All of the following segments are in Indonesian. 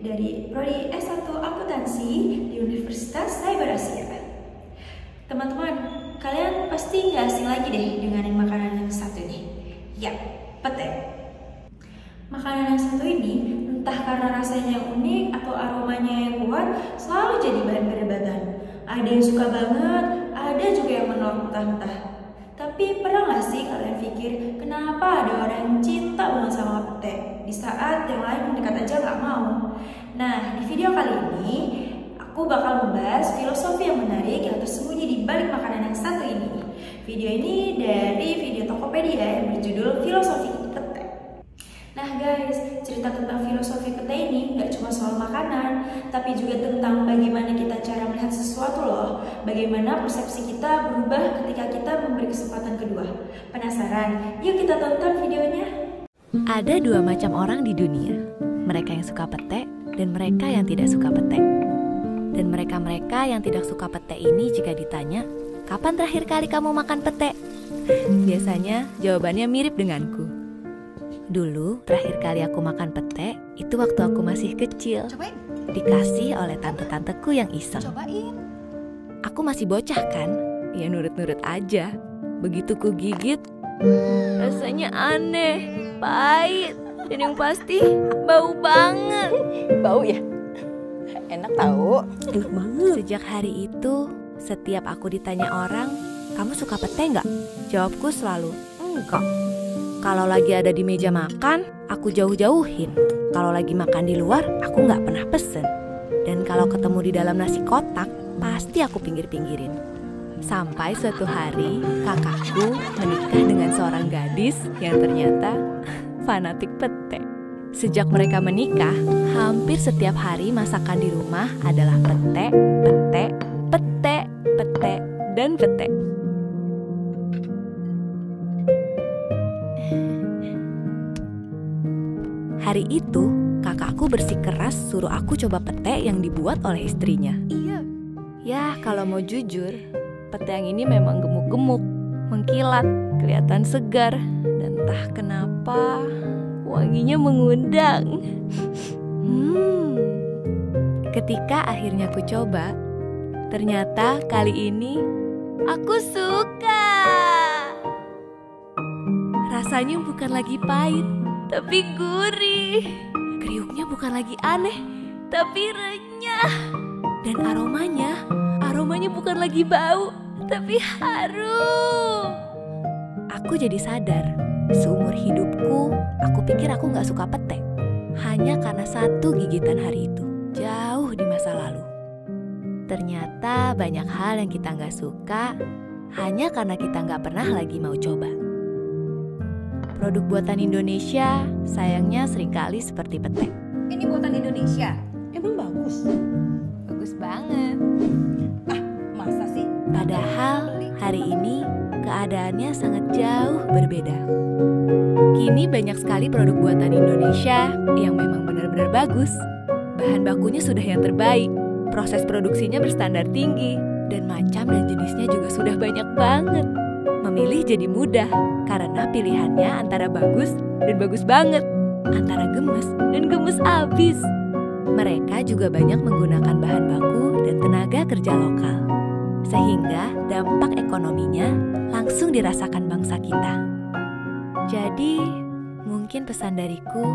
dari Prodi S1 Akuntansi di Universitas Cyber Asia. Teman-teman, kalian pasti nggak asing lagi deh dengan makanan yang satu ini. Ya, pete. Makanan yang satu ini, entah karena rasanya yang unik atau aromanya yang kuat, selalu jadi bahan perdebatan. Ada yang suka banget, ada juga yang menolak mentah-mentah. Tapi pernah nggak sih kalian pikir kenapa ada orang yang cinta banget sama pete di saat yang lain mendekat aja nggak mau? Nah, di video kali ini aku bakal membahas filosofi yang menarik yang tersembunyi di balik makanan yang satu ini. Video ini dari video Tokopedia yang berjudul Filosofi Pete. Nah guys, cerita tentang filosofi pete ini nggak cuma soal makanan, tapi juga tentang bagaimana kita cara melihat sesuatu loh. Bagaimana persepsi kita berubah ketika kita memberi kesempatan kedua. Penasaran? Yuk kita tonton videonya. Ada dua macam orang di dunia, mereka yang suka pete dan mereka yang tidak suka pete. Dan mereka-mereka yang tidak suka pete ini jika ditanya, kapan terakhir kali kamu makan pete? Biasanya jawabannya mirip denganku. Dulu, terakhir kali aku makan pete, itu waktu aku masih kecil. Cobain. Dikasih oleh tante-tanteku yang iseng. Cobain. Aku masih bocah kan? Ya nurut-nurut aja. Begitu ku gigit, rasanya aneh, pahit, dan yang pasti bau banget. Bau ya? Enak tahu. Enak banget. Sejak hari itu, setiap aku ditanya orang, kamu suka pete nggak? Jawabku selalu, enggak. Kalau lagi ada di meja makan, aku jauh-jauhin. Kalau lagi makan di luar, aku nggak pernah pesen. Dan kalau ketemu di dalam nasi kotak, pasti aku pinggir-pinggirin. Sampai suatu hari, kakakku menikah dengan seorang gadis yang ternyata fanatik pete. Sejak mereka menikah, hampir setiap hari masakan di rumah adalah pete, pete, pete, pete, dan pete. Hari itu, kakakku bersikeras suruh aku coba pete yang dibuat oleh istrinya. Iya. Ya, kalau mau jujur, pete yang ini memang gemuk-gemuk, mengkilat, kelihatan segar, dan entah kenapa wanginya mengundang. Ketika akhirnya aku coba, ternyata kali ini aku suka. Rasanya bukan lagi pahit, tapi gurih. Kriuknya bukan lagi aneh, tapi renyah. Dan aromanya bukan lagi bau, tapi harum. Aku jadi sadar, seumur hidupku, aku pikir aku gak suka pete. Hanya karena satu gigitan hari itu, jauh di masa lalu. Ternyata banyak hal yang kita gak suka, hanya karena kita gak pernah lagi mau coba. Produk buatan Indonesia sayangnya seringkali seperti pete. Ini buatan Indonesia. Emang bagus? Bagus banget. Ah, masa sih? Padahal hari ini keadaannya sangat jauh berbeda. Kini banyak sekali produk buatan Indonesia yang memang benar-benar bagus. Bahan bakunya sudah yang terbaik, proses produksinya berstandar tinggi, dan macam dan jenisnya juga sudah banyak banget. Memilih jadi mudah karena pilihannya antara bagus dan bagus banget, antara gemes dan gemes abis. Mereka juga banyak menggunakan bahan baku dan tenaga kerja lokal, sehingga dampak ekonominya langsung dirasakan bangsa kita. Jadi, mungkin pesan dariku,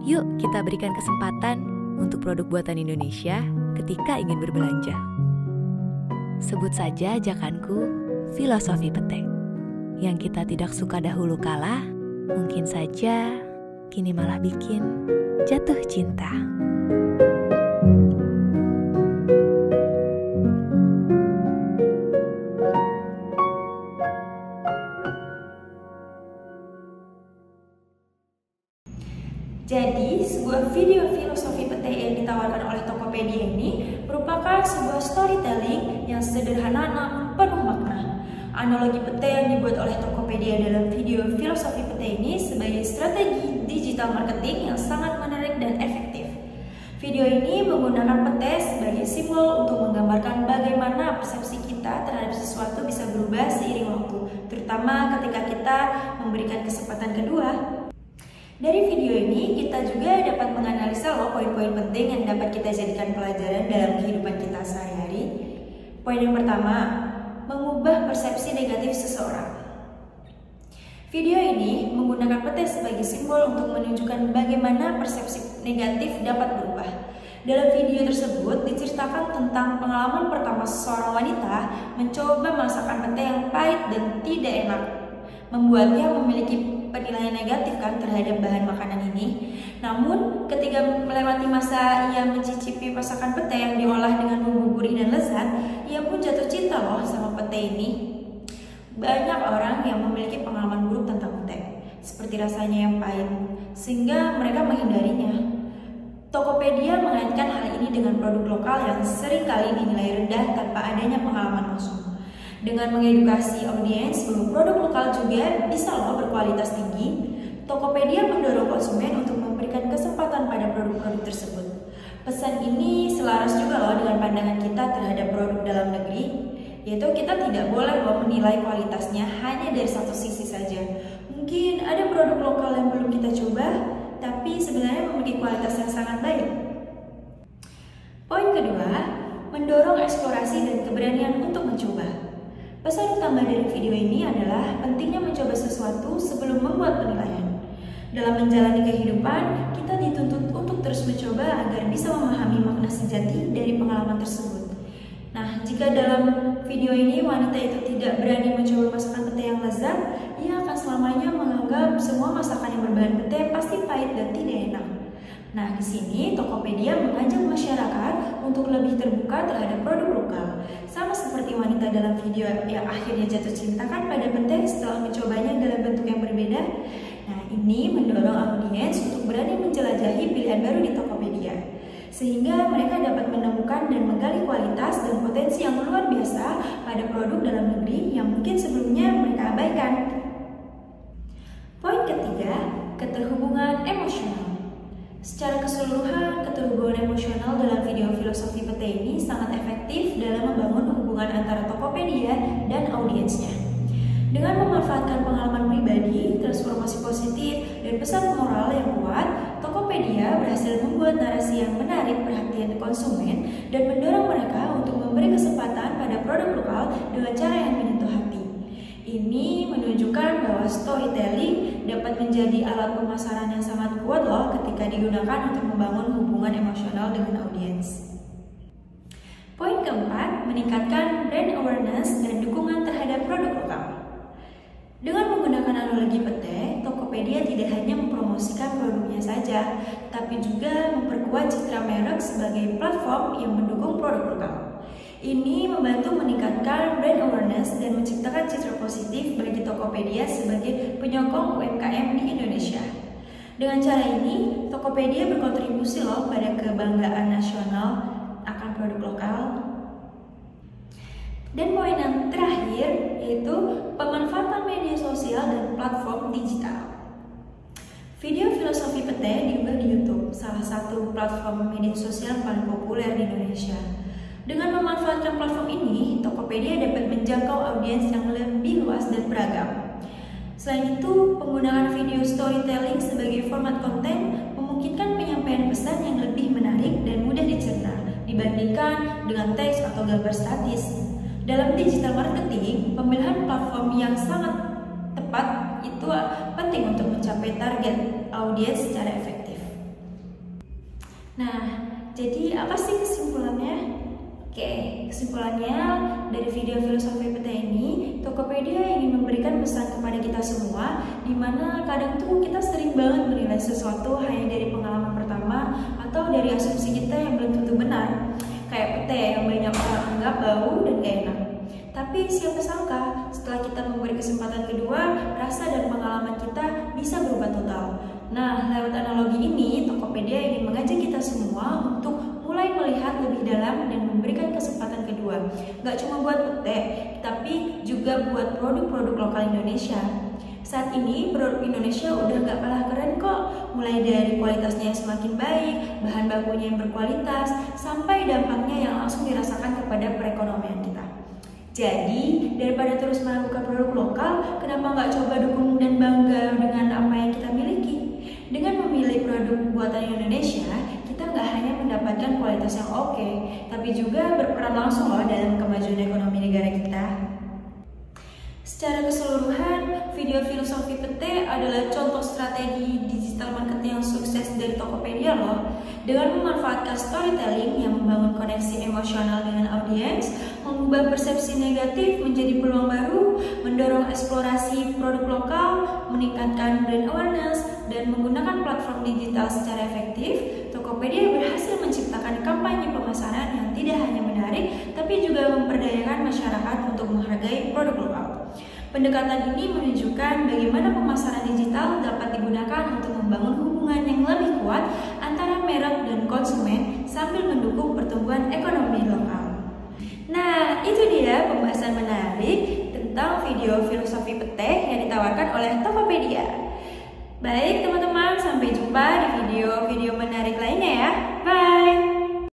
yuk kita berikan kesempatan untuk produk buatan Indonesia ketika ingin berbelanja. Sebut saja ajakanku, filosofi pete. Yang kita tidak suka dahulu kala, mungkin saja kini malah bikin jatuh cinta. Jadi, sebuah video filosofi pete yang ditawarkan oleh Tokopedia ini merupakan sebuah storytelling yang sederhana namun penuh makna. Analogi pete yang dibuat oleh Tokopedia dalam video filosofi pete ini sebagai strategi digital marketing yang sangat menarik dan efektif. Video ini menggunakan pete sebagai simbol untuk menggambarkan bagaimana persepsi kita terhadap sesuatu bisa berubah seiring waktu, terutama ketika kita memberikan kesempatan kedua. Dari video ini kita juga dapat menganalisa poin-poin penting yang dapat kita jadikan pelajaran dalam kehidupan kita sehari-hari. Poin yang pertama, mengubah persepsi negatif seseorang. Video ini menggunakan pete sebagai simbol untuk menunjukkan bagaimana persepsi negatif dapat berubah. Dalam video tersebut diceritakan tentang pengalaman pertama seseorang wanita mencoba masakan pete yang pahit dan tidak enak, membuatnya memiliki penilaian negatif terhadap bahan makanan ini. Namun ketika melewati masa ia mencicipi masakan pete yang diolah dengan bumbu gurih dan lezat, ia pun jatuh cinta sama pete ini. Banyak orang yang memiliki pengalaman buruk tentang pete, seperti rasanya yang pahit, sehingga mereka menghindarinya. Tokopedia mengaitkan hal ini dengan produk lokal yang seringkali dinilai rendah tanpa adanya pengalaman langsung. Dengan mengedukasi audiens bahwa produk lokal juga bisa berkualitas tinggi, Tokopedia mendorong konsumen untuk memberikan kesempatan pada produk-produk tersebut. Pesan ini selaras juga dengan pandangan kita terhadap produk dalam negeri, yaitu kita tidak boleh menilai kualitasnya hanya dari satu sisi saja. Mungkin ada produk lokal yang belum kita coba, tapi sebenarnya memiliki kualitas yang sangat baik. Poin kedua, mendorong eksplorasi dan keberanian untuk mencoba. Pesan utama dari video ini adalah pentingnya mencoba sesuatu sebelum membuat penilaian. Dalam menjalani kehidupan, kita dituntut untuk terus mencoba agar bisa memahami makna sejati dari pengalaman tersebut. Nah, jika dalam video ini wanita itu tidak berani mencoba masakan pete yang lezat, ia akan selamanya menganggap semua masakan yang berbahan pete pasti pahit dan tidak enak. Nah, di sini Tokopedia mengajak masyarakat untuk lebih terbuka terhadap produk lokal. Sama seperti wanita dalam video yang akhirnya jatuh cinta pada pete setelah mencobanya dalam bentuk yang berbeda. Nah, ini mendorong audiens untuk berani menjelajahi pilihan baru di Tokopedia, sehingga mereka dapat menemukan dan menggali kualitas dan potensi yang luar biasa pada produk dalam negeri yang mungkin sebelumnya mereka abaikan. Poin ketiga, keterhubungan emosional. Secara keseluruhan, keterhubungan emosional dalam video filosofi pete ini sangat efektif dalam membangun hubungan antara Tokopedia dan audiensnya. Dengan memanfaatkan pengalaman pribadi, transformasi positif, dan pesan moral yang kuat, Tokopedia berhasil membuat narasi yang menarik perhatian konsumen dan mendorong mereka untuk memberi kesempatan pada produk lokal dengan cara yang menyentuh hati. Ini menunjukkan bahwa storytelling dapat menjadi alat pemasaran yang sangat kuat ketika digunakan untuk membangun hubungan emosional dengan audiens. Poin keempat, meningkatkan brand awareness dan dukungan terhadap produk lokal. Dengan menggunakan analogi pete, Tokopedia tidak hanya mempromosikan produknya saja, tapi juga memperkuat citra merek sebagai platform yang mendukung produk lokal. Ini membantu meningkatkan brand awareness dan menciptakan citra positif bagi Tokopedia sebagai penyokong UMKM di Indonesia. Dengan cara ini, Tokopedia berkontribusi pada kebanggaan nasional akan produk lokal. Dan poin yang terakhir yaitu pemanfaatan media sosial dan platform digital. Video filosofi pete diunggah di YouTube, salah satu platform media sosial paling populer di Indonesia. Dengan memanfaatkan platform ini, Tokopedia dapat menjangkau audiens yang lebih luas dan beragam. Selain itu, penggunaan video storytelling sebagai format konten memungkinkan penyampaian pesan yang lebih menarik dan mudah dicerna dibandingkan dengan teks atau gambar statis. Dalam digital marketing, pemilihan platform yang sangat tepat itu penting untuk mencapai target audiens secara efektif. Nah, jadi apa sih kesimpulannya? Oke, kesimpulannya dari video filosofi pete ini, Tokopedia ingin memberikan pesan kepada kita semua, di mana kadang tuh kita sering banget menilai sesuatu hanya dari pengalaman pertama atau dari asumsi kita yang belum tentu benar. Kayak pete yang banyak orang anggap bau dan gak enak. Tapi siapa sangka setelah kita memberi kesempatan kedua, rasa dan pengalaman kita bisa berubah total. Nah, lewat analogi ini, Tokopedia ingin mengajak kita semua untuk mulai melihat lebih dalam dan memberikan kesempatan kedua. Gak cuma buat pete, tapi juga buat produk-produk lokal Indonesia. Saat ini produk Indonesia udah gak kalah keren kok, mulai dari kualitasnya yang semakin baik, bahan bakunya yang berkualitas, sampai dampaknya yang langsung dirasakan kepada perekonomian kita. Jadi, daripada terus melakukan produk lokal, kenapa nggak coba dukung dan bangga dengan apa yang kita miliki? produk buatan Indonesia, kita nggak hanya mendapatkan kualitas yang oke, tapi juga berperan langsung loh dalam kemajuan ekonomi negara kita. Secara keseluruhan, video filosofi PT adalah contoh strategi digital marketing yang sukses dari Tokopedia loh. Dengan memanfaatkan storytelling yang membangun koneksi emosional dengan audiens, mengubah persepsi negatif menjadi peluang baru, mendorong eksplorasi produk lokal, meningkatkan brand awareness, dan menggunakan platform digital secara efektif, Tokopedia berhasil menciptakan kampanye pemasaran yang tidak hanya menarik, tapi juga memperdayakan masyarakat untuk menghargai produk lokal. Pendekatan ini menunjukkan bagaimana pemasaran digital dapat digunakan untuk membangun hubungan yang lebih kuat antara merek dan konsumen sambil mendukung pertumbuhan ekonomi lokal. Nah, itu dia pembahasan menarik tentang video filosofi PT yang ditawarkan oleh Tokopedia. Baik teman-teman, sampai jumpa di video-video menarik